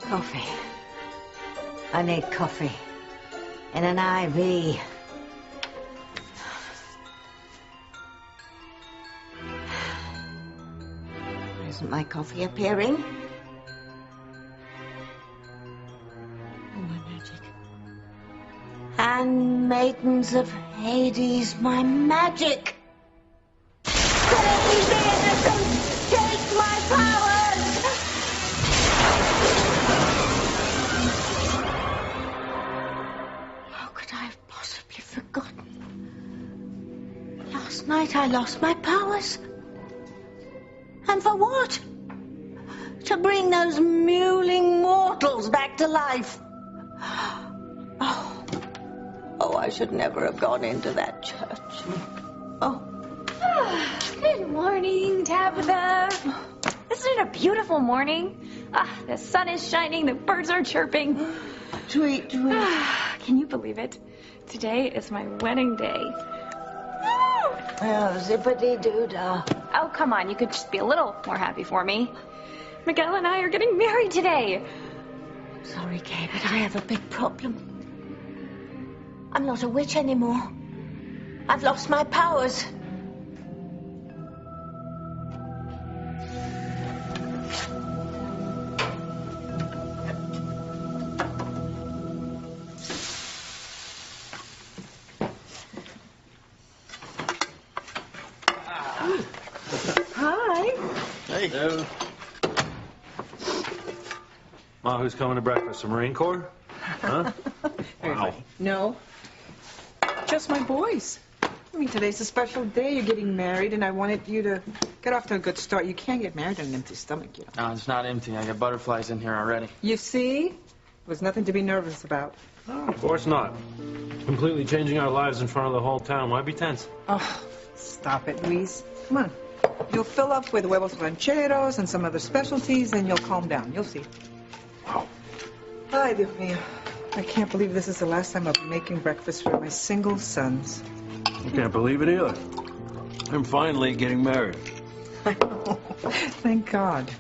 Coffee. I need coffee. In an IV. Isn't my coffee appearing? Oh, my magic. Handmaidens of Hades, my magic! Let me be innocent! Take my powers! How could I have possibly forgotten? Last night I lost my powers. And for what? To bring those mewling mortals back to life. Oh, I should never have gone into that church. Oh. Good morning, Tabitha. Isn't it a beautiful morning? The sun is shining, the birds are chirping. Tweet. Can you believe it? Today is my wedding day. Oh, zippity-doo-dah. Oh, come on, you could just be a little more happy for me. Miguel and I are getting married today. Sorry, Kay, but I have a big problem. I'm not a witch anymore. I've lost my powers. Hi. Hey. Hello. Ma, who's coming to breakfast? The Marine Corps? Huh? Wow. No. Just my boys. I mean, today's a special day. You're getting married, and I wanted you to get off to a good start. You can't get married on an empty stomach, you know. No, it's not empty. I got butterflies in here already. You see? There's nothing to be nervous about. Oh, of course not. Completely changing our lives in front of the whole town. Why be tense? Oh, stop it, Luis. Come on. You'll fill up with huevos rancheros and some other specialties, and you'll calm down. You'll see. Wow. Ay, Dios mío. I can't believe this is the last time I'll be making breakfast for my single sons. I can't believe it either. I'm finally getting married. I know. Thank God.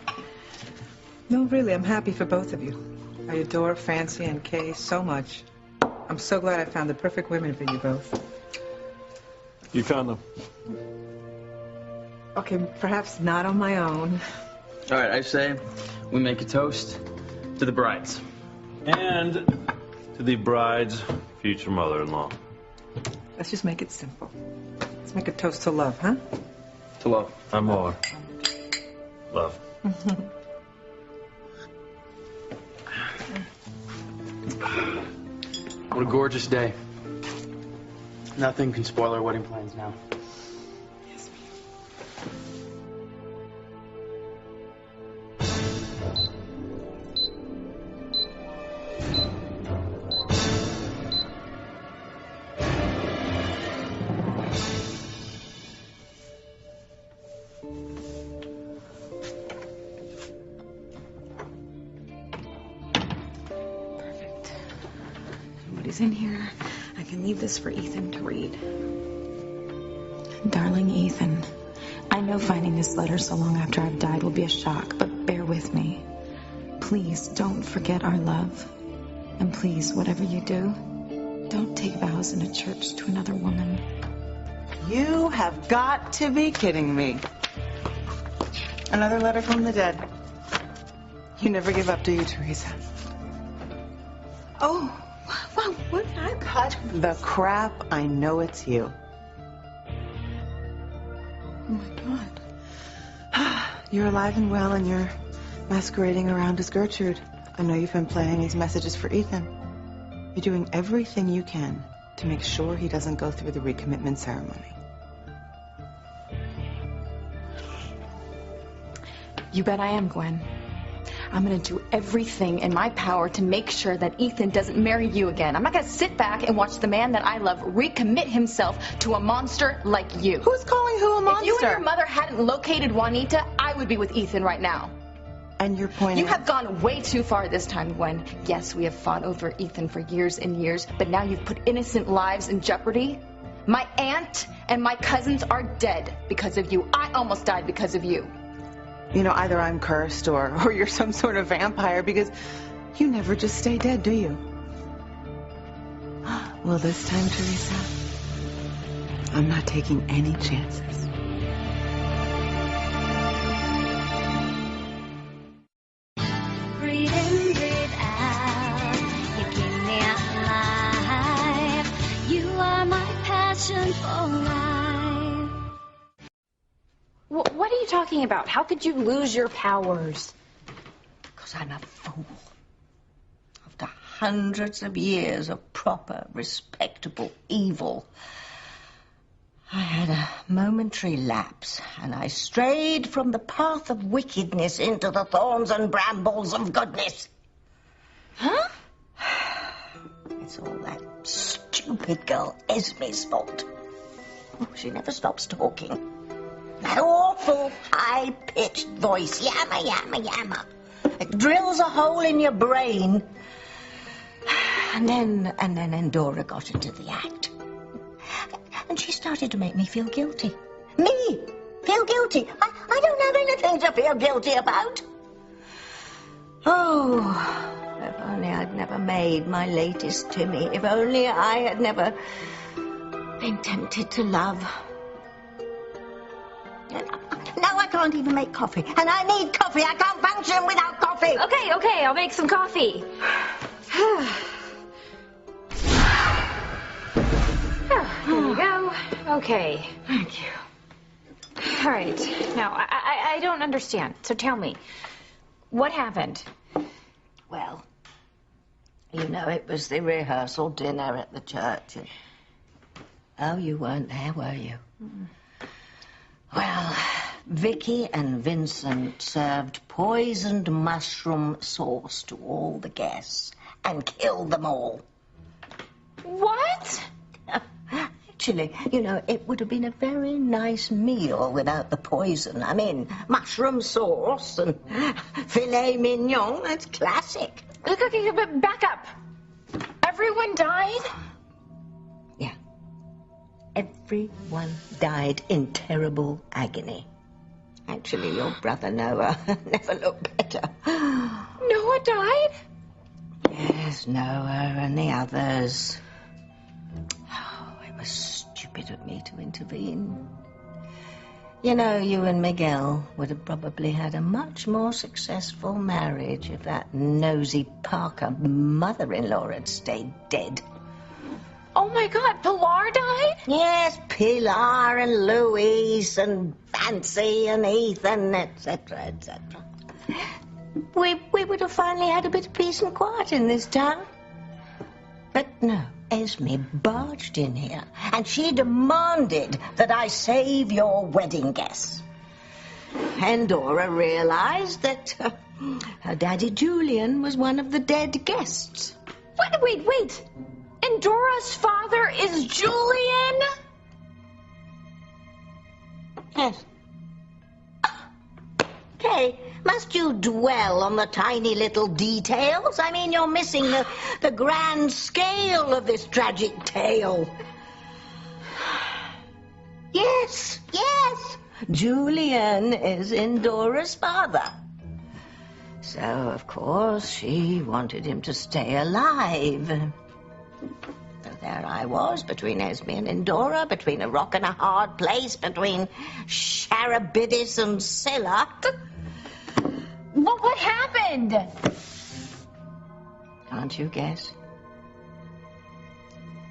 No, really, I'm happy for both of you. I adore Fancy and Kay so much. I'm so glad I found the perfect women for you both. You found them? Okay, perhaps not on my own. All right, I say we make a toast to the brides. And to the bride's future mother-in-law. Let's just make it simple. Let's make a toast to love, huh? To love. I'm more. Love. What a gorgeous day. Nothing can spoil our wedding plans now. Yes, Perfect. Nobody's in here. I can leave this for Ethan to read. Darling Ethan, I know finding this letter so long after I've died will be a shock, but bear with me. Please don't forget our love. And please, whatever you do, don't take vows in a church to another woman. You have got to be kidding me. Another letter from the dead. You never give up, do you, Teresa? Oh, wow, what did I cut? The crap, I know it's you. Oh my God. You're alive and well, and you're masquerading around as Gertrude. I know you've been planning these messages for Ethan. You're doing everything you can to make sure he doesn't go through the recommitment ceremony. You bet I am, Gwen. I'm going to do everything in my power to make sure that Ethan doesn't marry you again. I'm not going to sit back and watch the man that I love recommit himself to a monster like you. Who's calling who a monster? If you and your mother hadn't located Juanita, I would be with Ethan right now. And you're pointing... You have gone way too far this time, Gwen. Yes, we have fought over Ethan for years and years, but now you've put innocent lives in jeopardy. My aunt and my cousins are dead because of you. I almost died because of you. You know, either I'm cursed or you're some sort of vampire, because You never just stay dead, do you? Well, this time, Teresa, I'm not taking any chances. Breathe in, breathe out. You keep me alive. You are my passion for life. What are you talking about? How could you lose your powers? Because I'm a fool. After hundreds of years of proper, respectable evil, I had a momentary lapse, and I strayed from the path of wickedness into the thorns and brambles of goodness. Huh? It's all that stupid girl Esme's fault. Oh, she never stops talking. That awful high-pitched voice, yammer, yammer, yammer. It drills a hole in your brain. And then Endora got into the act. And she started to make me feel guilty. Me? Feel guilty? I don't have anything to feel guilty about. Oh, if only I'd never made my latest Timmy. If only I had never been tempted to love. Now I can't even make coffee. And I need coffee. I can't function without coffee. Okay, I'll make some coffee. There you go. Okay. Thank you. All right. Now, I don't understand. So tell me, what happened? Well, you know, it was the rehearsal dinner at the church. And... Oh, you weren't there, were you? Mm-mm. Well, Vicky and Vincent served poisoned mushroom sauce to all the guests and killed them all. What? Actually, you know, it would have been a very nice meal without the poison. I mean, mushroom sauce and filet mignon, that's classic. Okay, but back up. Everyone died? Yeah. Everyone died in terrible agony. Actually, your brother Noah never looked better. Noah died? Yes, Noah and the others. Oh, it was stupid of me to intervene. You know, you and Miguel would have probably had a much more successful marriage if that nosy Parker mother-in-law had stayed dead. Oh, my God, Pilar died? Yes, Pilar and Louise and Fancy and Ethan, etc., etc. We would have finally had a bit of peace and quiet in this town. But no, Esme barged in here, and she demanded that I save your wedding guests. Endora realized that her daddy Julian was one of the dead guests. Wait. Endora's father is Julian? Yes. Okay, must you dwell on the tiny little details? I mean, you're missing the grand scale of this tragic tale. Yes. Julian is Endora's father. So, of course, she wanted him to stay alive. So there I was, between Esme and Endora, between a rock and a hard place, between Charybdis and Scylla. What happened? Can't you guess?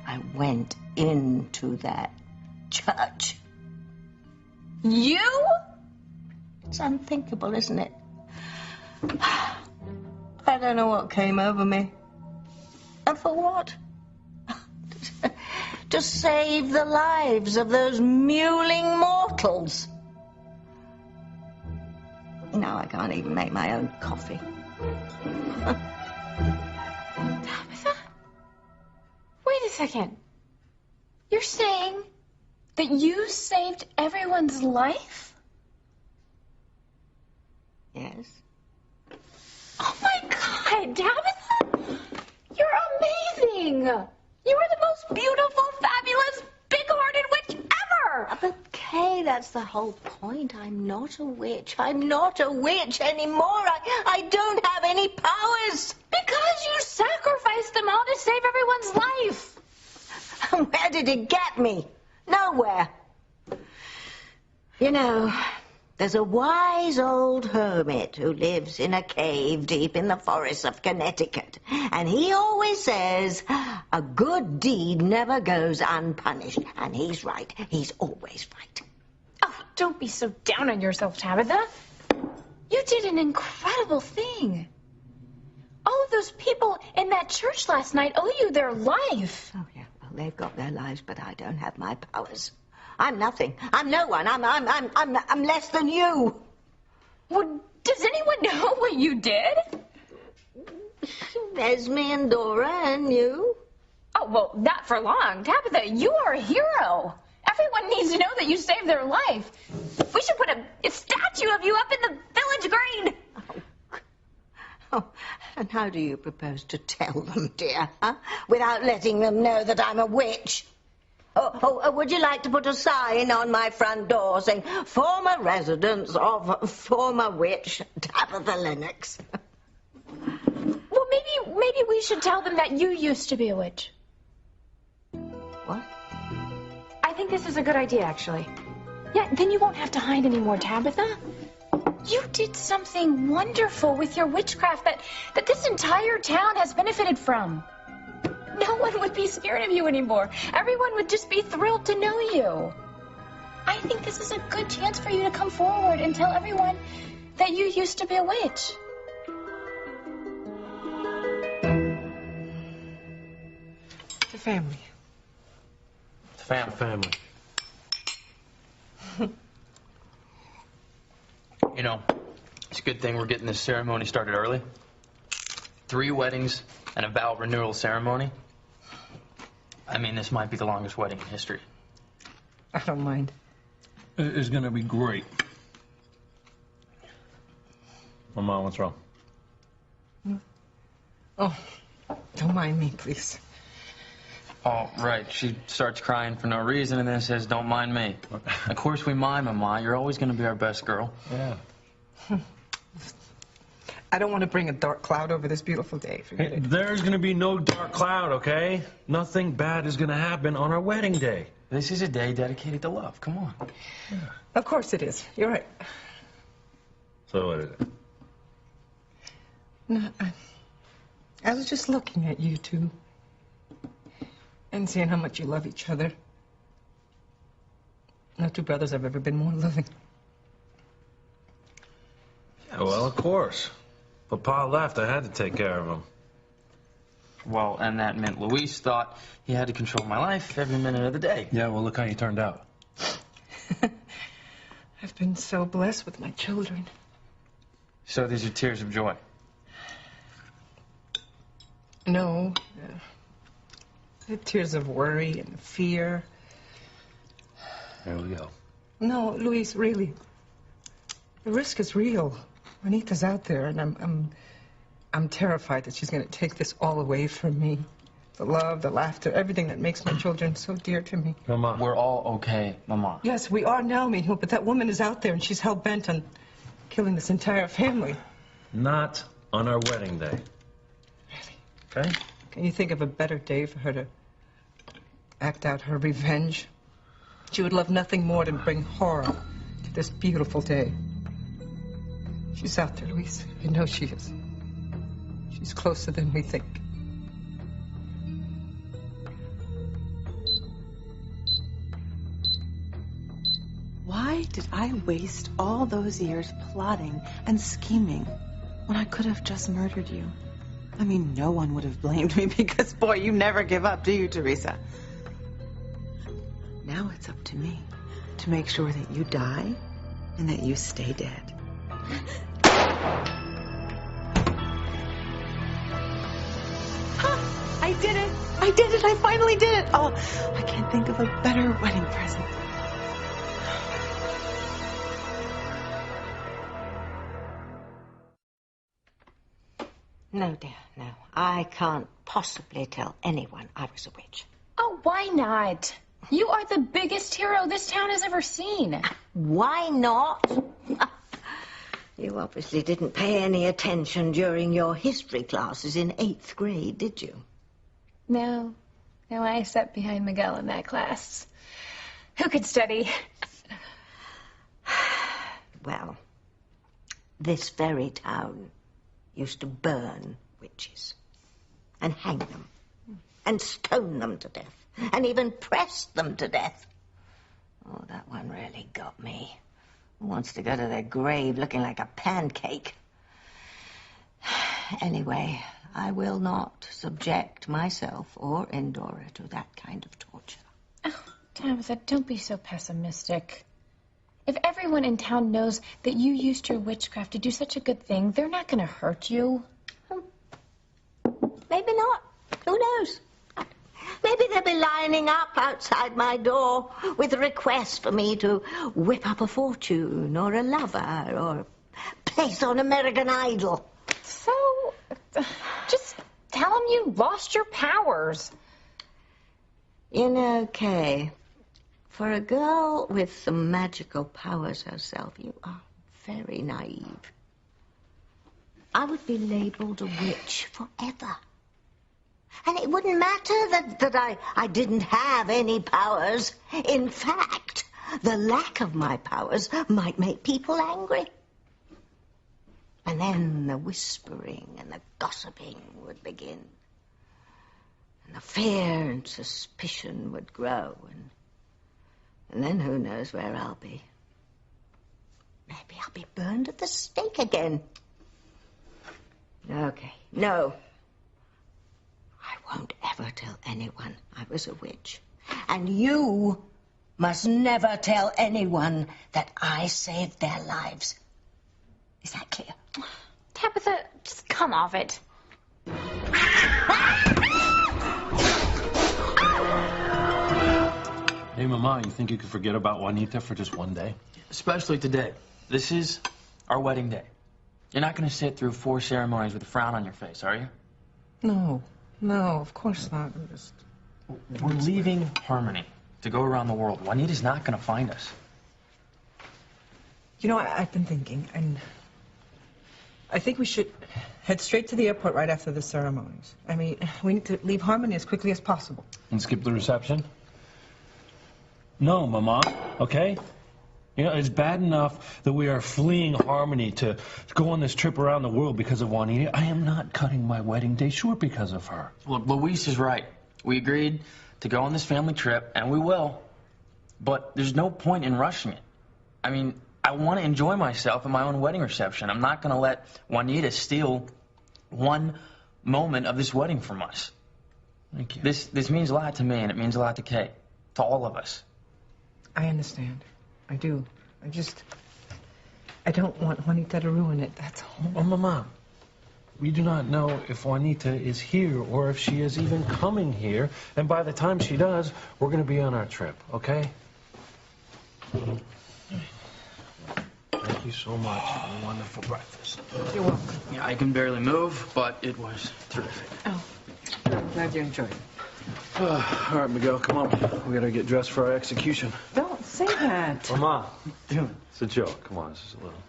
I went into that church. You? It's unthinkable, isn't it? I don't know what came over me. And for what? To save the lives of those mewling mortals. Now I can't even make my own coffee. Tabitha? Wait a second. You're saying that you saved everyone's life? Yes. Oh my God, Tabitha! You're amazing! You are the most beautiful, fabulous, big-hearted witch ever! But, Kay, that's the whole point. I'm not a witch. I'm not a witch anymore. I don't have any powers. Because you sacrificed them all to save everyone's life. Where did it get me? Nowhere. You know, there's a wise old hermit who lives in a cave deep in the forests of Connecticut. And he always says, a good deed never goes unpunished. And he's right. He's always right. Oh, don't be so down on yourself, Tabitha. You did an incredible thing. All of those people in that church last night owe you their life. Oh, yeah. Well, they've got their lives, but I don't have my powers. I'm nothing. I'm no one. I'm less than you. Well, does anyone know what you did? Esme and Dora and you. Oh, well, not for long. Tabitha, you are a hero. Everyone needs to know that you saved their life. We should put a statue of you up in the village green. Oh, and how do you propose to tell them, dear, huh? Without letting them know that I'm a witch? Would you like to put a sign on my front door saying, former residence of former witch Tabitha Lennox? Well, maybe we should tell them that you used to be a witch. What? I think this is a good idea, actually. Yeah, then you won't have to hide anymore, Tabitha. You did something wonderful with your witchcraft that this entire town has benefited from. No one would be scared of you anymore. Everyone would just be thrilled to know you. I think this is a good chance for you to come forward and tell everyone that you used to be a witch. The family. Family. You know, it's a good thing we're getting this ceremony started early. 3 weddings and a vow renewal ceremony. I mean, this might be the longest wedding in history. I don't mind. It's gonna be great. Mama, what's wrong? Oh, don't mind me, please. Oh, right. She starts crying for no reason and then says, don't mind me. Of course we mind, Mama. You're always going to be our best girl. Yeah. I don't want to bring a dark cloud over this beautiful day. Forget it. There's gonna be no dark cloud, okay? Nothing bad is gonna happen on our wedding day. This is a day dedicated to love. Come on. Yeah. Of course it is. You're right. So what is it? No, I was just looking at you two and seeing how much you love each other. No 2 brothers have ever been more loving. Yeah, well, of course. But Pa left, I had to take care of him. Well, and that meant Luis thought he had to control my life every minute of the day. Yeah, well, look how you turned out. I've been so blessed with my children. So these are tears of joy. No. The tears of worry and fear. There we go. No, Luis, really. The risk is real. Juanita's out there, and I'm terrified that she's going to take this all away from me. The love, the laughter, everything that makes my children so dear to me. Mama. We're all okay, Mama. Yes, we are now, Mijo, but that woman is out there, and she's hell-bent on killing this entire family. Not on our wedding day. Really? Okay? Can you think of a better day for her to act out her revenge? She would love nothing more than bring horror to this beautiful day. She's out there, Luis. You know she is. She's closer than we think. Why did I waste all those years plotting and scheming when I could have just murdered you? I mean, no one would have blamed me because, boy, you never give up, do you, Teresa? Now it's up to me to make sure that you die and that you stay dead. I did it! I did it! I finally did it! Oh, I can't think of a better wedding present. No, dear, no. I can't possibly tell anyone I was a witch. Oh, why not? You are the biggest hero this town has ever seen. Why not? You obviously didn't pay any attention during your history classes in 8th grade, did you? No. No, I sat behind Miguel in that class. Who could study? Well, this very town used to burn witches and hang them and stone them to death and even press them to death. Oh, that one really got me. Who wants to go to their grave looking like a pancake? Anyway, I will not subject myself or Endora to that kind of torture. Oh, Tabitha, don't be so pessimistic. If everyone in town knows that you used your witchcraft to do such a good thing, they're not going to hurt you. Maybe not. Who knows? Maybe they'll be lining up outside my door with a request for me to whip up a fortune or a lover or place on American Idol. So, just tell them you lost your powers. You know, Kay, for a girl with some magical powers herself, you are very naive. I would be labeled a witch forever. And it wouldn't matter that I didn't have any powers. In fact, the lack of my powers might make people angry. And then the whispering and the gossiping would begin. And the fear and suspicion would grow. And then who knows where I'll be. Maybe I'll be burned at the stake again. Okay, no. I won't ever tell anyone I was a witch. And you must never tell anyone that I saved their lives. Is that clear? Tabitha, just come off it. Hey, Mama, you think you could forget about Juanita for just one day? Especially today. This is our wedding day. You're not going to sit through 4 ceremonies with a frown on your face, are you? No, of course not. I'm just... We're leaving Harmony to go around the world. Juanita's not going to find us. You know, I've been thinking, and I think we should head straight to the airport right after the ceremonies. I mean, we need to leave Harmony as quickly as possible. And skip the reception? No, Mama, okay? You know, it's bad enough that we are fleeing Harmony to go on this trip around the world because of Juanita. I am not cutting my wedding day short because of her. Look, Luis is right. We agreed to go on this family trip, and we will. But there's no point in rushing it. I mean, I want to enjoy myself at my own wedding reception. I'm not going to let Juanita steal one moment of this wedding from us. Thank you. This means a lot to me, and it means a lot to Kay. To all of us. I understand. I do. I don't want Juanita to ruin it, that's all. Oh, Mama, we do not know if Juanita is here or if she is even coming here. And by the time she does, we're going to be on our trip, okay? Thank you so much for a wonderful breakfast. You're welcome. Yeah, I can barely move, but it was terrific. Oh, I'm glad you enjoyed it. All right, Miguel, come on. We got to get dressed for our execution. Don't say that. Mama, it's a joke. Come on, it's just a little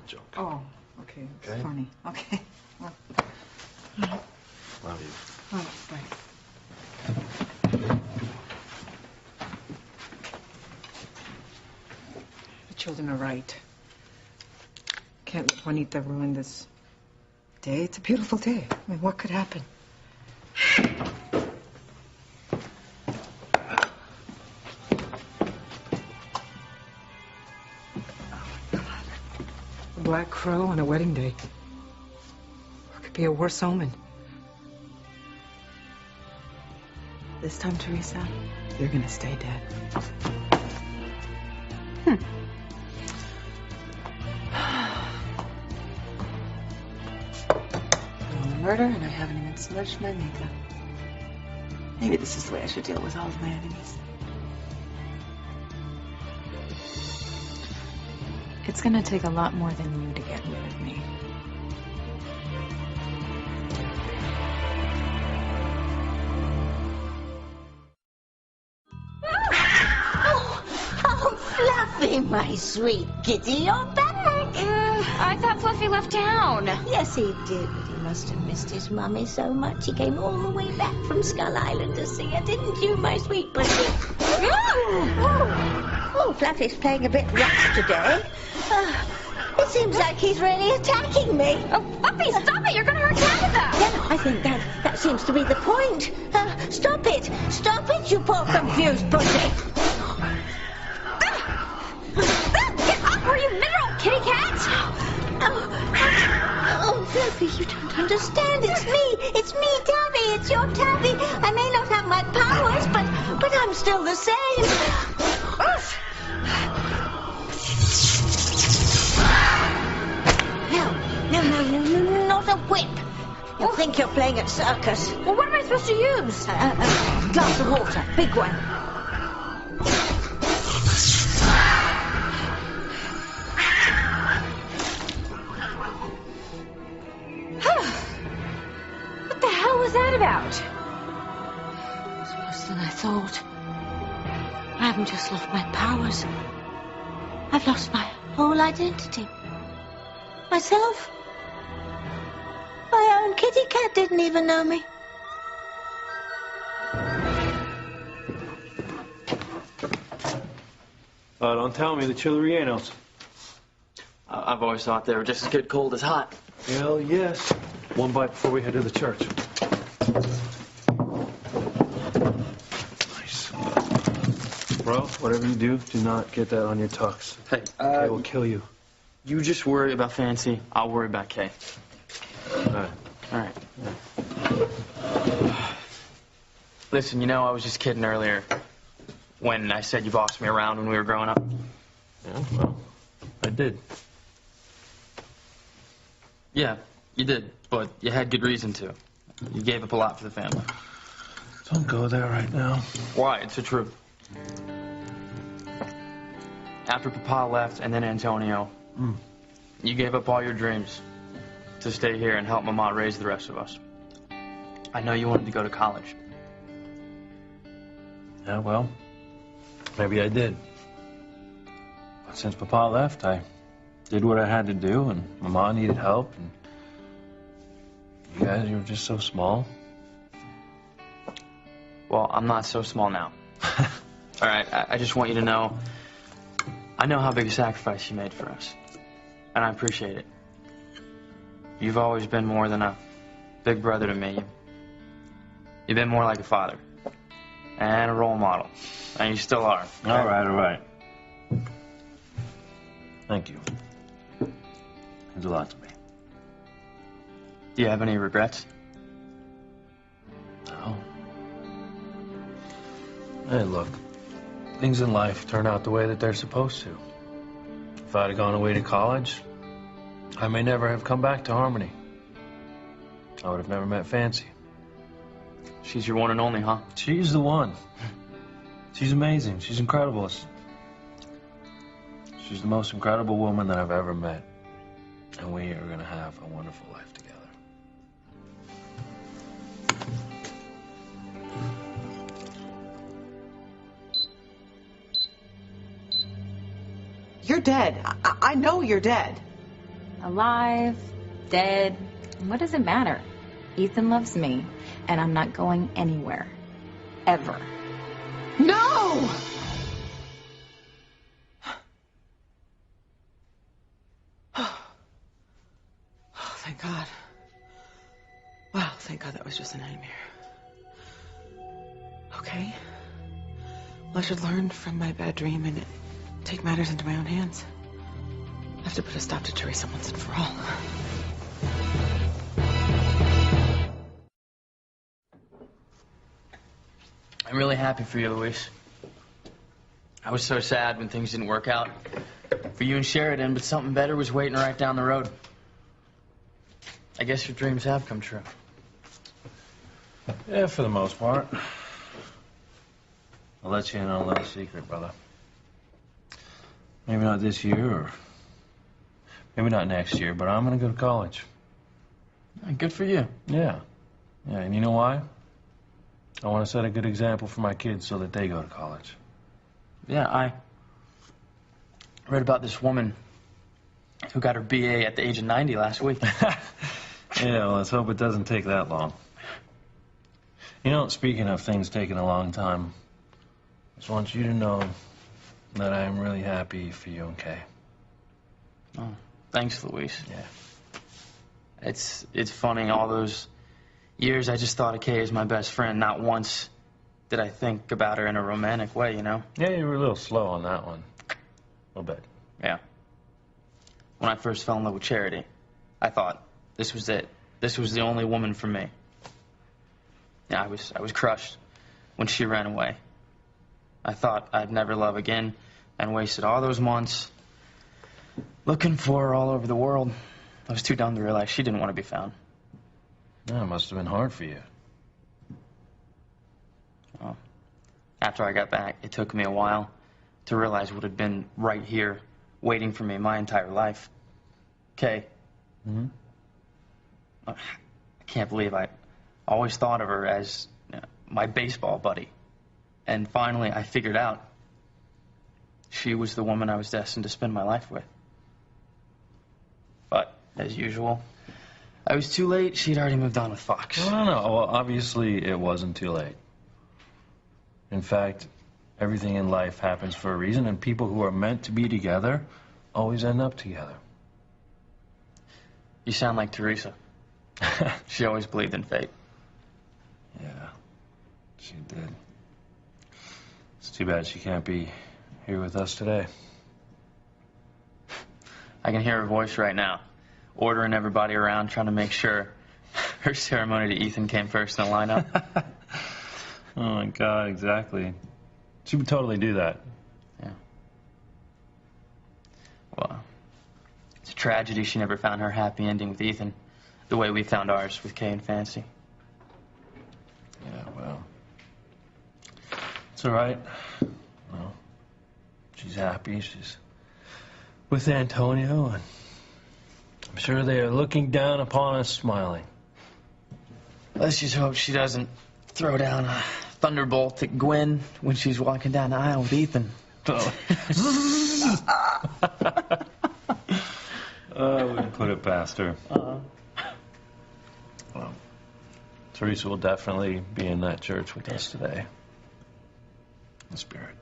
joke. Oh, okay. It's Okay. funny. Okay. Well, Love you. oh, bye. The children are right. Can't let Juanita ruin this day. It's a beautiful day. I mean, what could happen? A black crow on a wedding day. What could be a worse omen? This time, Teresa, you're gonna stay dead. No murder, and I haven't even smudged my makeup. Maybe this is the way I should deal with all of my enemies. It's gonna take a lot more than you to get rid of me. Oh, Fluffy, my sweet kitty, you're back. I thought Fluffy left town. Yes, he did, but he must have missed his mummy so much he came all the way back from Skull Island to see her, didn't you, my sweet pussy? Oh, Fluffy's playing a bit rough today. It seems like he's really attacking me. Oh, Fluffy, stop it! You're going to hurt Tabitha. Yeah, I think that seems to be the point. Stop it! Stop it, you poor confused pussy! Get up, or you mineral kitty cat! Oh, Fluffy, you don't understand. It's me, Tabby. It's your Tabby. I may not have my powers, but I'm still the same. No, not a whip. You think you're playing at circus. Well, what am I supposed to use? Glass of water, big one. What the hell was that about? It was worse than I thought. I haven't just lost my powers. I've lost my whole identity. Myself. My own kitty cat didn't even know me. Don't tell me the Chilerianos. I've always thought they were just as good cold as hot. Hell yes. One bite before we head to the church. Nice. Bro, whatever you do not get that on your tux. Hey, Kay will kill you. You just worry about Fancy. I'll worry about Kay. All right. Listen, I was just kidding earlier when I said you bossed me around when we were growing up. Yeah, well, I did. Yeah, you did, but you had good reason to. You gave up a lot for the family. Don't go there right now. Why? It's the truth. After Papa left and then Antonio, you gave up all your dreams to stay here and help Mama raise the rest of us. I know you wanted to go to college. Yeah, well, maybe I did. But since Papa left, I did what I had to do, and Mama needed help, and you guys, you were just so small. Well, I'm not so small now. All right, I just want you to know, I know how big a sacrifice you made for us, and I appreciate it. You've always been more than a big brother to me. You've been more like a father and a role model, and you still are. Okay? All right. Thank you. Means a lot to me. Do you have any regrets? No. Hey, look. Things in life turn out the way that they're supposed to. If I'd have gone away to college, I may never have come back to Harmony. I would have never met Fancy. She's your one and only, huh? She's the one. She's amazing. She's incredible. She's the most incredible woman that I've ever met. And we are going to have a wonderful life together. You're dead. I know you're dead. Alive, dead, what does it matter? Ethan loves me, and I'm not going anywhere. Ever. No! Oh, thank God. Wow, thank God that was just a nightmare. Okay. Well, I should learn from my bad dream and take matters into my own hands. I have to put a stop to Teresa once and for all. I'm really happy for you, Luis. I was so sad when things didn't work out for you and Sheridan, but something better was waiting right down the road. I guess your dreams have come true. Yeah, for the most part. I'll let you in on a little secret, brother. Maybe not this year, or maybe not next year, but I'm going to go to college. Good for you. Yeah. Yeah, and you know why? I want to set a good example for my kids so that they go to college. Yeah, I read about this woman who got her BA at the age of 90 last week. Yeah, well, let's hope it doesn't take that long. You know, speaking of things taking a long time, I just want you to know that I am really happy for you and Kay. Oh, thanks, Luis. Yeah. It's funny, all those years I just thought of Kay as my best friend. Not once did I think about her in a romantic way, you know? Yeah, you were a little slow on that one. A little bit. Yeah. When I first fell in love with Charity, I thought this was it. This was the only woman for me. Yeah, I was crushed when she ran away. I thought I'd never love again and wasted all those months looking for her all over the world. I was too dumb to realize she didn't want to be found. Yeah, it must have been hard for you. Well, after I got back, it took me a while to realize what had been right here, waiting for me my entire life. Kay. Mm-hmm. I can't believe I always thought of her as my baseball buddy. And finally, I figured out she was the woman I was destined to spend my life with. But, as usual, I was too late. She'd already moved on with Fox. No. Well, obviously, it wasn't too late. In fact, everything in life happens for a reason, and people who are meant to be together always end up together. You sound like Teresa. She always believed in fate. Yeah, she did. It's too bad she can't be here with us today. I can hear her voice right now, ordering everybody around, trying to make sure her ceremony to Ethan came first in the lineup. Oh, my God, exactly. She would totally do that. Yeah. Well, it's a tragedy she never found her happy ending with Ethan, the way we found ours with Kay and Fancy. Yeah, well, it's all right. Well, she's happy. She's with Antonio, and I'm sure they are looking down upon us smiling. Let's just hope she doesn't throw down a thunderbolt at Gwen when she's walking down the aisle with Ethan. I wouldn't put it past her. Well, Teresa will definitely be in that church with us today. In spirit.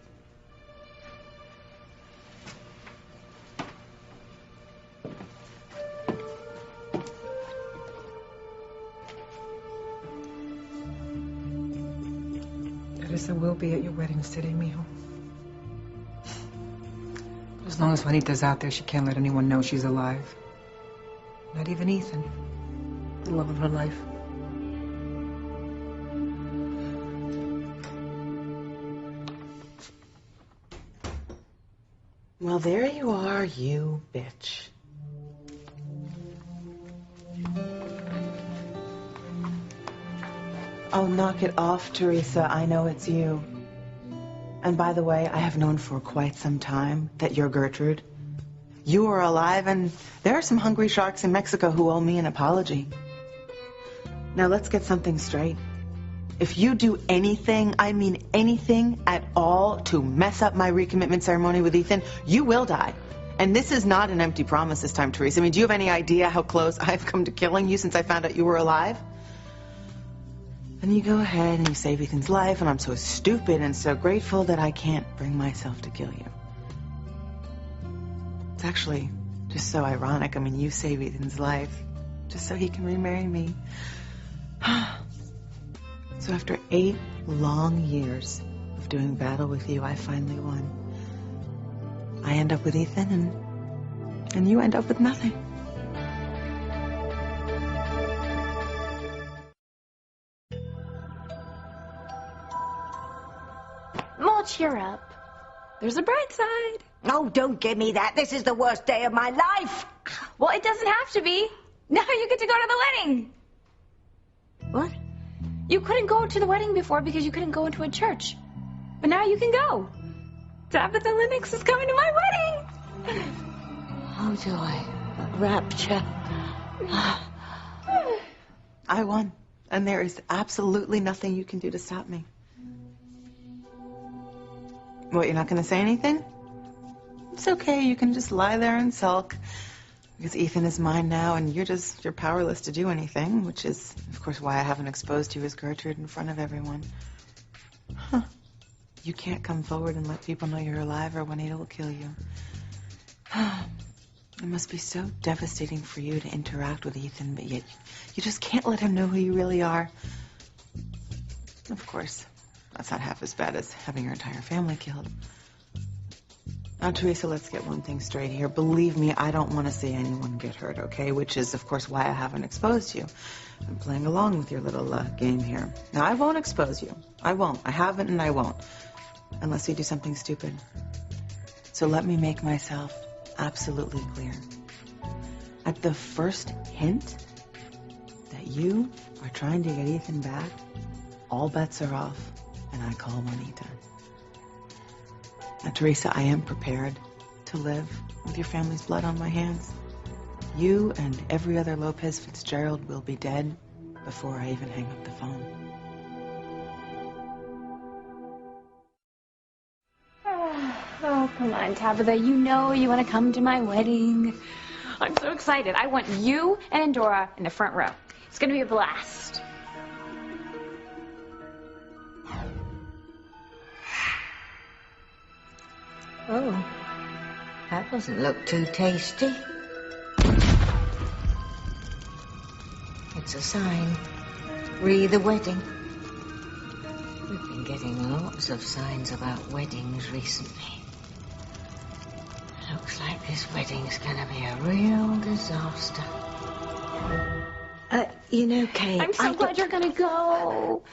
Teresa will be at your wedding today, mijo. But as long as Juanita's out there, she can't let anyone know she's alive. Not even Ethan, the love of her life. Well, there you are, you bitch. Oh, knock it off, Teresa. I know it's you. And by the way, I have known for quite some time that you're Gertrude. You are alive, and there are some hungry sharks in Mexico who owe me an apology. Now, let's get something straight. If you do anything, I mean anything at all, to mess up my recommitment ceremony with Ethan, you will die. And this is not an empty promise this time, Teresa. I mean, do you have any idea how close I've come to killing you since I found out you were alive? And you go ahead and you save Ethan's life, and I'm so stupid and so grateful that I can't bring myself to kill you. It's actually just so ironic. I mean, you save Ethan's life just so he can remarry me. So after 8 long years of doing battle with you, I finally won. I end up with Ethan, and you end up with nothing. Well, cheer up. There's a bright side. Oh, don't give me that. This is the worst day of my life. Well, it doesn't have to be. Now you get to go to the wedding. What? You couldn't go to the wedding before because you couldn't go into a church. But now you can go. Tabitha Lennox is coming to my wedding. Oh, joy. Rapture. I won, and there is absolutely nothing you can do to stop me. What, you're not going to say anything? It's okay, you can just lie there and sulk. Because Ethan is mine now, and you're powerless to do anything, which is, of course, why I haven't exposed you as Gertrude in front of everyone. Huh. You can't come forward and let people know you're alive, or Juanita will kill you. It must be so devastating for you to interact with Ethan, but yet you just can't let him know who you really are. Of course, that's not half as bad as having your entire family killed. Now, Teresa, let's get one thing straight here. Believe me, I don't want to see anyone get hurt, okay? Which is, of course, why I haven't exposed you. I'm playing along with your little game here. Now, I won't expose you. I won't. I haven't and I won't. Unless you do something stupid. So let me make myself absolutely clear. At the first hint that you are trying to get Ethan back, all bets are off, and I call Juanita. Now, Teresa, I am prepared to live with your family's blood on my hands. You and every other Lopez Fitzgerald will be dead before I even hang up the phone. Oh, come on, Tabitha. You know you want to come to my wedding. I'm so excited. I want you and Endora in the front row. It's going to be a blast. Oh, that doesn't look too tasty. It's a sign. Re the wedding. We've been getting lots of signs about weddings recently. Looks like this wedding's gonna be a real disaster. You know, Kate, I'm so glad you're going to go.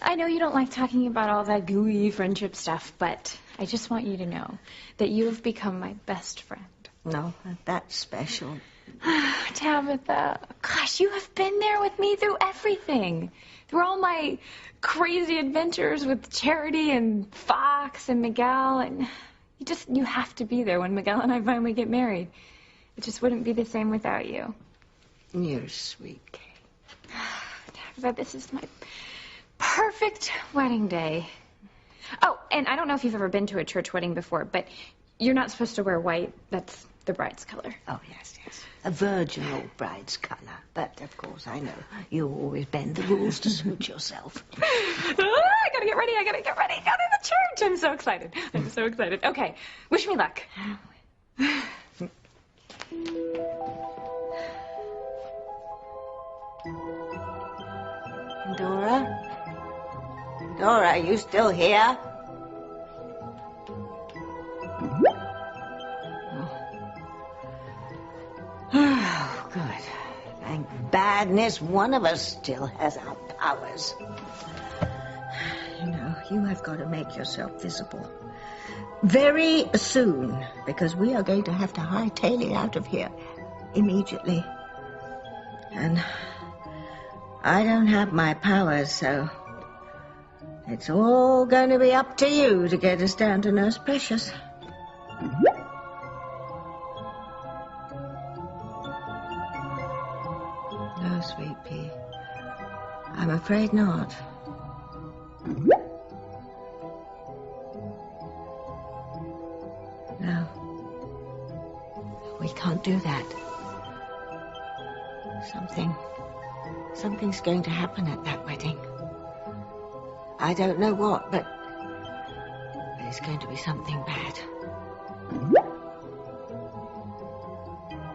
I know you don't like talking about all that gooey friendship stuff, but I just want you to know that you have become my best friend. No, that's special. Tabitha, gosh, you have been there with me through everything. Through all my crazy adventures with Charity and Fox and Miguel, and you have to be there when Miguel and I finally get married. It just wouldn't be the same without you. You're sweet, Kate. Tabitha, this is my perfect wedding day. Oh, and I don't know if you've ever been to a church wedding before, but you're not supposed to wear white. That's the bride's color. Oh, yes, yes. A virginal bride's colour. But, of course, I know. You always bend the rules to suit yourself. I gotta get ready. Go to the church. I'm so excited. Okay, wish me luck. Dora? Dora, are you still here? Oh, good. Thank badness one of us still has our powers. You know, you have got to make yourself visible. Very soon, because we are going to have to hightail it out of here immediately. And I don't have my powers, so it's all going to be up to you to get us down to Nurse Precious. No, sweet pea. I'm afraid not. No. We can't do that. Something's going to happen at that wedding. I don't know what, but it's going to be something bad.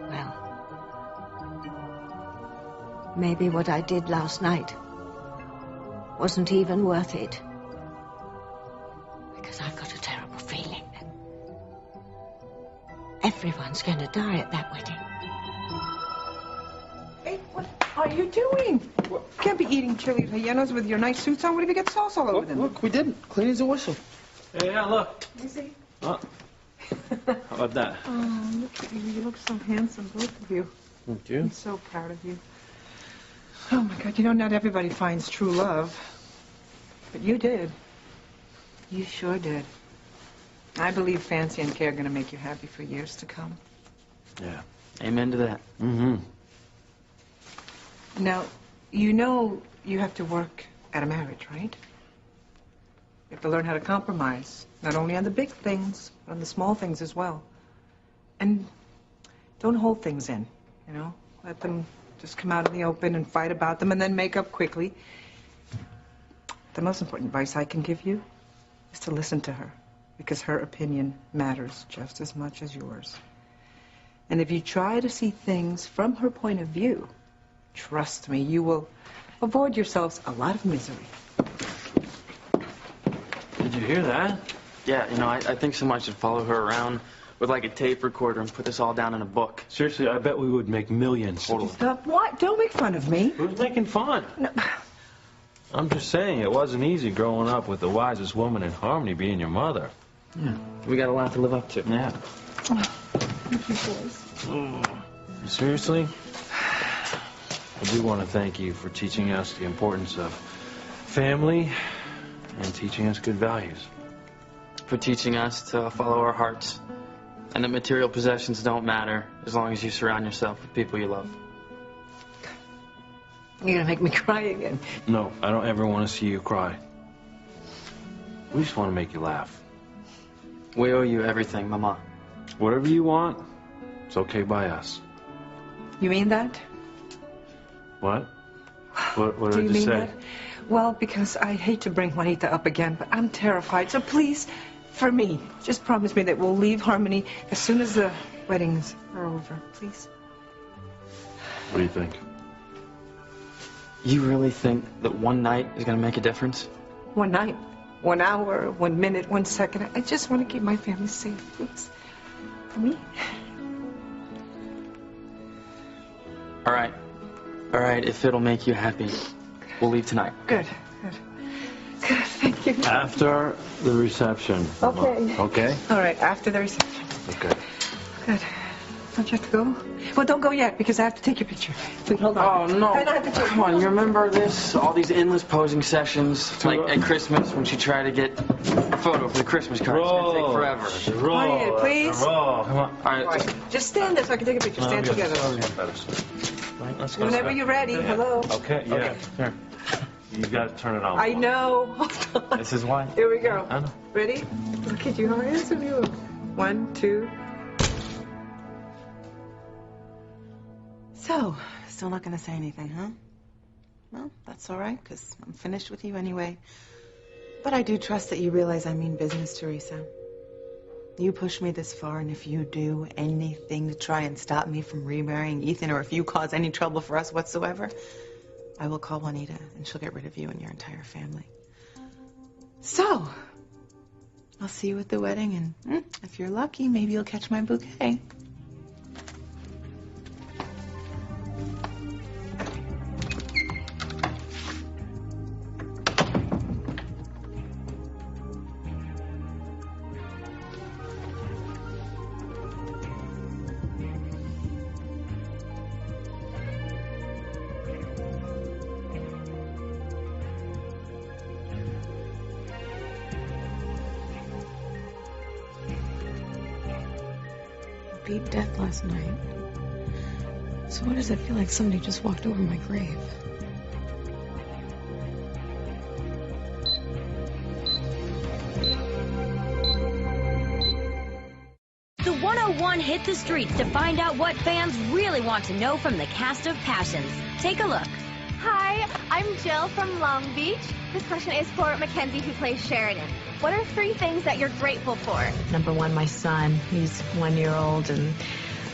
Well, maybe what I did last night wasn't even worth it. Because I've got a terrible feeling that everyone's going to die at that wedding. Hey, what are you doing? You can't be eating chili rellenos with your nice suits on. What if you get sauce all over them? Look, we didn't. Clean as a whistle. Yeah, look. Let me see. Oh. How about that? Oh, look at you. You look so handsome, both of you. Thank you. I'm so proud of you. Oh, my God. You know, not everybody finds true love. But you did. You sure did. I believe Fancy and Kay are going to make you happy for years to come. Yeah. Amen to that. Mm-hmm. Now, you know you have to work at a marriage, right? You have to learn how to compromise, not only on the big things, but on the small things as well. And don't hold things in. You know, let them just come out in the open and fight about them and then make up quickly. The most important advice I can give you is to listen to her, because her opinion matters just as much as yours. And if you try to see things from her point of view, trust me, you will avoid yourselves a lot of misery. Did you hear that? Yeah, you know, I think somebody should follow her around with like a tape recorder and put this all down in a book. Seriously, I bet we would make millions. Totally. Stop. What? Don't make fun of me. Who's making fun? No. I'm just saying, it wasn't easy growing up with the wisest woman in Harmony being your mother. Yeah, we got a lot to live up to. Yeah. Thank you, boys. Seriously? I do want to thank you for teaching us the importance of family and teaching us good values. For teaching us to follow our hearts and that material possessions don't matter as long as you surround yourself with people you love. You're gonna make me cry again. No, I don't ever want to see you cry. We just want to make you laugh. We owe you everything, Mama. Whatever you want, it's okay by us. You mean that? What? What Do did you I just mean say? that? Well, because I hate to bring Juanita up again, but I'm terrified. So please, for me, just promise me that we'll leave Harmony as soon as the weddings are over, please. What do you think? You really think that one night is going to make a difference? One night, 1 hour, 1 minute, 1 second. I just want to keep my family safe, please. For me? All right. All right, if it'll make you happy, we'll leave tonight. Good, good. Good, thank you. After the reception. Okay. Okay? All right, after the reception. Okay. Good. Don't you have to go? Well, don't go yet, because I have to take your picture. Wait, hold on. Oh, no. I have to take Come on, you remember this? All these endless posing sessions, like at Christmas when she tried to get a photo for the Christmas card. It's going to take forever. Quiet, please. Come on. All right, Just stand there so I can take a picture. Stand together. Right, let's go. Whenever you're ready. Hello. Okay, yeah. Okay, here. You got to turn it on. I know. Hold on. This is why. Here we go. I know. Ready? Look at you. How handsome you look. 1, 2. So, still not going to say anything, huh? Well, that's all right, because I'm finished with you anyway. But I do trust that you realize I mean business, Teresa. You pushed me this far, and if you do anything to try and stop me from remarrying Ethan, or if you cause any trouble for us whatsoever, I will call Juanita, and she'll get rid of you and your entire family. So, I'll see you at the wedding, and if you're lucky, maybe you'll catch my bouquet. I beat death last night. So why does it feel like somebody just walked over my grave? The 101 hit the streets to find out what fans really want to know from the cast of Passions. Take a look. Hi, I'm Jill from Long Beach. This question is for Mackenzie, who plays Sheridan. What are 3 things that you're grateful for? Number 1, my son. He's 1 year old, and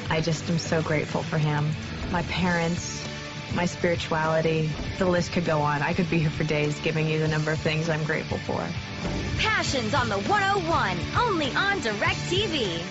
I just am so grateful for him. My parents, my spirituality, the list could go on. I could be here for days giving you the number of things I'm grateful for. Passions on the 101, only on DirecTV.